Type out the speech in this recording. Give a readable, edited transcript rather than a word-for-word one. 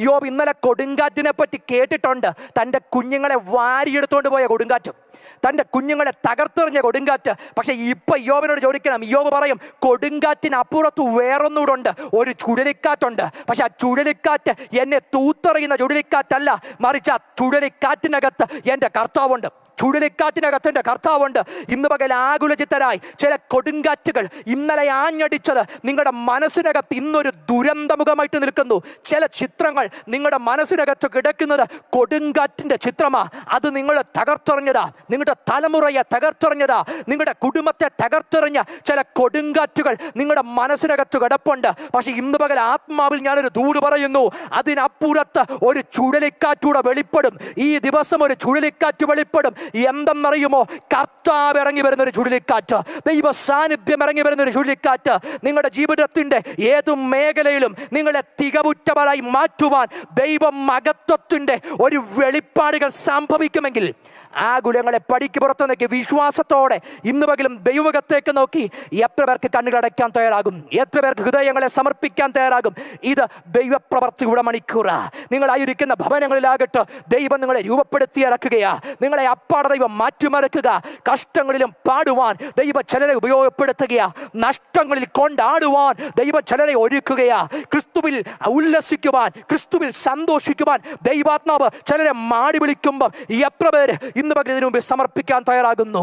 യോബ് ഇന്നലെ കൊടുങ്കാറ്റിനെ പറ്റി കേട്ടിട്ടുണ്ട്. തൻ്റെ കുഞ്ഞുങ്ങളെ വാരിയെടുത്തുകൊണ്ട് പോയ കൊടുങ്കാറ്റ്, തൻ്റെ കുഞ്ഞുങ്ങളെ തകർത്തെറിഞ്ഞ കൊടുങ്കാറ്റ്. പക്ഷെ ഇപ്പൊ യോബിനോട് ചോദിക്കണം, യോബ് പറയും കൊടുങ്കാറ്റിനപ്പുറത്ത് വേറൊന്നുകൂടെ ഉണ്ട്, ഒരു ചുഴലിക്കാറ്റുണ്ട്. പക്ഷെ ആ ചുഴലിക്കാറ്റ് എന്നെ തൂത്തെറിയുന്ന ചുഴലിക്കാറ്റല്ല, മറിച്ച് ആ ചുഴലിക്കാറ്റിനകത്ത് എൻ്റെ കർത്താവുണ്ട്. ചുഴലിക്കാറ്റിനകത്ത് എൻ്റെ കർത്താവുണ്ട്. ഇന്ന് പകൽ ആകുലചിത്തരായി ചില കൊടുങ്കാറ്റുകൾ ഇന്നലെ ആഞ്ഞടിച്ചത് നിങ്ങളുടെ മനസ്സിനകത്ത് ഇന്നൊരു ദുരന്തമുഖമായിട്ട് നിൽക്കുന്നു. ചില ചിത്രങ്ങൾ നിങ്ങളുടെ മനസ്സിനകത്ത് കിടക്കുന്നത് കൊടുങ്കാറ്റിൻ്റെ ചിത്രമാ. അത് നിങ്ങളെ തകർത്തെറിഞ്ഞതാ, നിങ്ങളുടെ തലമുറയെ തകർത്തെറിഞ്ഞതാ, നിങ്ങളുടെ കുടുംബത്തെ തകർത്തെറിഞ്ഞ ചില കൊടുങ്കാറ്റുകൾ നിങ്ങളുടെ മനസ്സിനകത്ത് കിടപ്പുണ്ട്. പക്ഷെ ഇന്ന് പകൽ ആത്മാവിൽ ഞാനൊരു ദൂത് പറയുന്നു, അതിനപ്പുറത്ത് ഒരു ചുഴലിക്കാറ്റൂടെ വെളിപ്പെടും. ഈ ദിവസം ഒരു ചുഴലിക്കാറ്റ് വെളിപ്പെടും. എന്തെന്നറിയുമോ? കർത്താവ് ഇറങ്ങി വരുന്ന ഒരു ചുഴലിക്കാറ്റ്, ദൈവ സാന്നിധ്യം ഇറങ്ങി വരുന്ന ഒരു ചുഴലിക്കാറ്റ്. നിങ്ങളുടെ ജീവിതത്തിന്റെ ഏതു മേഖലയിലും നിങ്ങളെ തികവുറ്റവരായി മാറ്റുവാൻ ദൈവ മഹത്വത്തിന്റെ ഒരു വെളിപ്പാടുകൾ സംഭവിക്കുമെങ്കിൽ ആകുലങ്ങളെ പടിക്ക് പുറത്തു നോക്കി വിശ്വാസത്തോടെ ഇന്ന് പകലും ദൈവമുഖത്തേക്ക് നോക്കി എത്ര പേർക്ക് കണ്ണുകളടയ്ക്കാൻ തയ്യാറാകും? എത്ര പേർക്ക് ഹൃദയങ്ങളെ സമർപ്പിക്കാൻ തയ്യാറാകും? ഇത് ദൈവപ്രവർത്തിയുടെ മണിക്കൂറാ. നിങ്ങളായിരിക്കുന്ന ഭവനങ്ങളിലാകട്ടെ ദൈവം നിങ്ങളെ രൂപപ്പെടുത്തി ഇറക്കുകയാ. നിങ്ങളെ അപ്പാടെ ദൈവം മാറ്റിമറക്കുക. കഷ്ടങ്ങളിലും പാടുവാൻ ദൈവം ചിലരെ ഉപയോഗപ്പെടുത്തുകയാ. നഷ്ടങ്ങളിൽ കൊണ്ടാടുവാൻ ദൈവം ചിലരെ ഒരുക്കുകയാ. ക്രിസ്തുവിൽ ഉല്ലസിക്കുവാൻ, ക്രിസ്തുവിൽ സന്തോഷിക്കുവാൻ ദൈവാത്മാവ് ചിലരെ മാടി വിളിക്കുമ്പം എത്ര പേര് ഇന്ന് പകൽ ഇതിനു മുമ്പ് സമർപ്പിക്കാൻ തയ്യാറാകുന്നു?